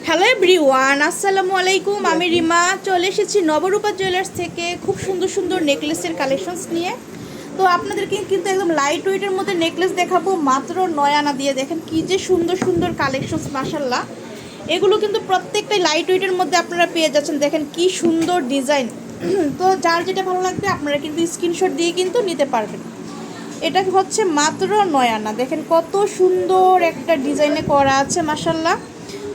Hello everyone, আসসালামু আলাইকুম। আমি রিমা চলে এসেছি নবরূপা জুয়েলার্স থেকে খুব সুন্দর সুন্দর নেকলেসের কালেকশনস নিয়ে। তো আপনাদেরকে কিন্তু একদম লাইট ওয়েটের মধ্যে নেকলেস দেখাবো মাত্র 9 আনা দিয়ে। দেখেন কি যে সুন্দর সুন্দর কালেকশনস, মাশাল্লাহ। এগুলো কিন্তু প্রত্যেকটাই লাইট ওয়েটের মধ্যে আপনারা পেয়ে যাচ্ছেন। দেখেন কি সুন্দর ডিজাইন। তো যার যেটা ভালো লাগবে আপনারা কিন্তু স্ক্রিনশট দিয়ে কিন্তু নিতে পারবেন। এটা হচ্ছে মাত্র 9 আনা। দেখেন কত সুন্দর একটা ডিজাইনে করা আছে, মাশাল্লাহ।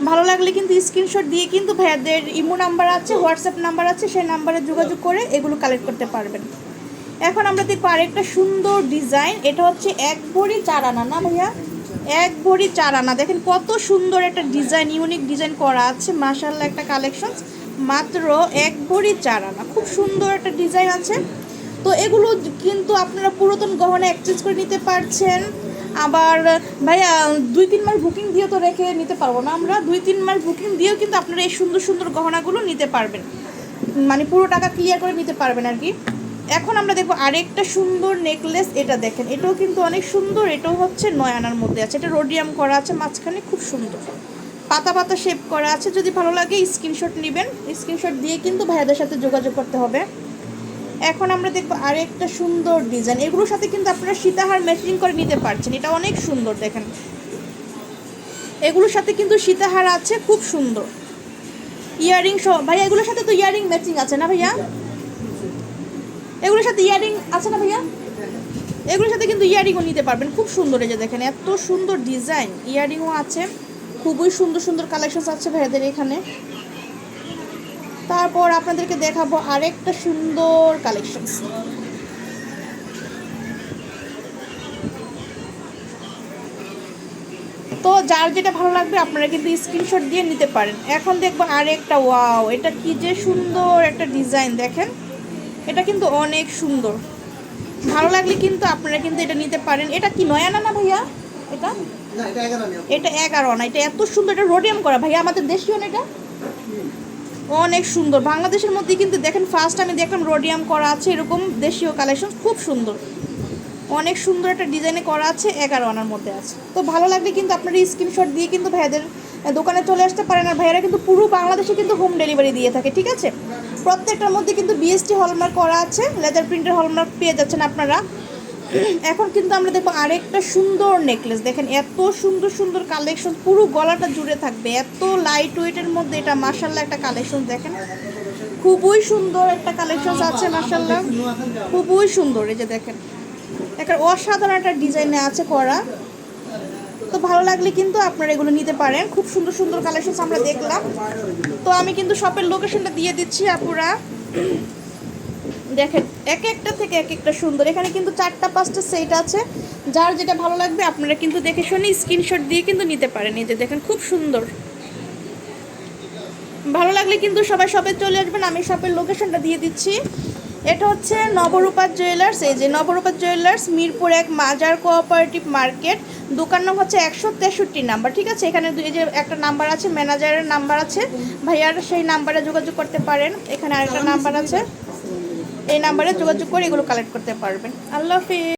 ভালো লাগলে কিন্তু স্ক্রিনশট দিয়ে কিন্তু ভাইয়াদের ইমো নাম্বার আছে, হোয়াটসঅ্যাপ নাম্বার আছে, সেই নাম্বারে যোগাযোগ করে এগুলো কালেক্ট করতে পারবেন। এখন আমরা দেখবো আরেকটা সুন্দর ডিজাইন। এটা হচ্ছে 1 ভরি 4 আনা, না ভাইয়া? 1 ভরি 4 আনা। দেখেন কত সুন্দর একটা ডিজাইন, ইউনিক ডিজাইন করা আছে, মাশাল্লাহ। একটা কালেকশন মাত্র 1 ভরি 4 আনা। খুব সুন্দর একটা ডিজাইন আছে। তো এগুলো কিন্তু আপনারা পুরাতন গহনা এক্সচেঞ্জ করে নিতে পারছেন। আবার ভাইয়া 2-3 মাস বুকিং দিয়ে তো রেখে নিতে পারবো না আমরা। 2-3 মাস বুকিং দিয়েও কিন্তু আপনারা এই সুন্দর সুন্দর গহনাগুলো নিতে পারবেন, মানে পুরো টাকা ক্লিয়ার করে নিতে পারবেন আর কি। এখন আমরা দেখবো আরেকটা সুন্দর নেকলেস। এটা দেখেন, এটাও কিন্তু অনেক সুন্দর। এটাও হচ্ছে 9 আনার মধ্যে আছে। এটা রোডিয়াম করা আছে মাঝখানে, খুব সুন্দর পাতা পাতা শেপ করা আছে। যদি ভালো লাগে স্ক্রিনশট নেবেন, স্ক্রিনশট দিয়ে কিন্তু ভাইয়াদের সাথে যোগাযোগ করতে হবে। এখন আমরা দেখবো আরেকটা সুন্দর ডিজাইন। এগুলোর সাথে কিন্তু আপনারা সীতাহার ম্যাচিং করে নিতে পারছেন। এটা অনেক সুন্দর। দেখেন এগুলোর সাথে কিন্তু সীতাহার আছে, খুব সুন্দর। ইয়ারিং সহ ভাইয়া, এগুলোর সাথে তো ইয়ারিং ম্যাচিং আছে না ভাইয়া? এগুলোর সাথে ইয়ারিং আছে না ভাইয়া? এগুলোর সাথে কিন্তু ইয়ারিংও নিতে পারবেন, খুব সুন্দর। এই যে দেখেন এত সুন্দর ডিজাইন, ইয়ারিংও আছে। খুবই সুন্দর সুন্দর কালেকশন আছে ভাইয়াদের এখানে। তারপর আপনাদেরকে দেখাবো আরেকটা সুন্দর কালেকশন। তো যার যেটা ভালো লাগবে আপনারা কিন্তু স্ক্রিনশট দিয়ে নিতে পারেন। এখন দেখবো আরেকটা। ওয়াও, এটা কি যে সুন্দর একটা ডিজাইন। দেখেন এটা কিন্তু অনেক সুন্দর। ভালো লাগলে কিন্তু আপনারা কিন্তু এটা নিতে পারেন। এটা কি 9 আনা না ভাইয়া? এটা এটা 11 আনা। এটা এত সুন্দর। এটা রোডিয়াম করা ভাইয়া, আমাদের দেশীয় না? এটা অনেক সুন্দর। বাংলাদেশের মধ্যে কিন্তু দেখেন ফার্স্ট আমি দেখলাম রোডিয়াম করা আছে এরকম দেশীয় কালেকশন, খুব সুন্দর। অনেক সুন্দর একটা ডিজাইনে করা আছে, 11 আনার মধ্যে আছে। তো ভালো লাগলে কিন্তু আপনারা স্ক্রিনশট দিয়ে কিন্তু ভাইয়াদের দোকানে চলে আসতে পারেন। আর ভাইয়ারা কিন্তু পুরো বাংলাদেশে কিন্তু হোম ডেলিভারি দিয়ে থাকে, ঠিক আছে? প্রত্যেকটার মধ্যে কিন্তু বিএসটি হলমার্ক করা আছে, লেদার প্রিন্টের হলমার্ক পেয়ে যাচ্ছেন আপনারা। এখন কিন্তু আমরা দেখবো আরেকটা সুন্দর নেকলেস। দেখেন এত সুন্দর সুন্দর কালেকশন, পুরো গলাটা জুড়ে থাকবে, এত লাইট ওয়েটের মধ্যে। এটা মাশাল্লাহ একটা কালেকশন। দেখেন খুবই সুন্দর একটা কালেকশন আছে, মাশাল্লাহ, খুবই সুন্দর। এই যে দেখেন একটা অসাধারণ একটা ডিজাইনে আছে করা। তো ভালো লাগলে কিন্তু আপনারা এগুলো নিতে পারেন। খুব সুন্দর সুন্দর কালেকশন আমরা দেখলাম। তো আমি কিন্তু শপের লোকেশনটা দিয়ে দিচ্ছি আপুরা। দেখেন এক একটা থেকে এক একটা সুন্দর। এখানে কিন্তু 4টা-5টা সেট আছে। যার যেটা ভালো লাগবে আপনারা কিন্তু দেখে শুনে স্ক্রিনশট দিয়ে কিন্তু নিতে পারেন। এই যে দেখেন খুব সুন্দর। ভালো লাগলে কিন্তু সবাই শপে চলে আসবেন। আমি শপের লোকেশনটা দিয়ে দিচ্ছি। এটা হচ্ছে নবরূপা জুয়েলার্স। এই যে নবরূপা জুয়েলার্স, মিরপুর 1, মাজার কোঅপারেটিভ মার্কেট। দোকান নম্বর হচ্ছে 163 নাম্বার, ঠিক আছে? এখানে এই যে একটা নাম্বার আছে, ম্যানেজারের নাম্বার আছে, ভাইয়ার সেই নাম্বারে যোগাযোগ করতে পারেন। এখানে আরেকটা নাম্বার আছে, এই নাম্বারে যোগাযোগ করে এগুলো কালেক্ট করতে পারবেন। আল্লাহ হাফেজ।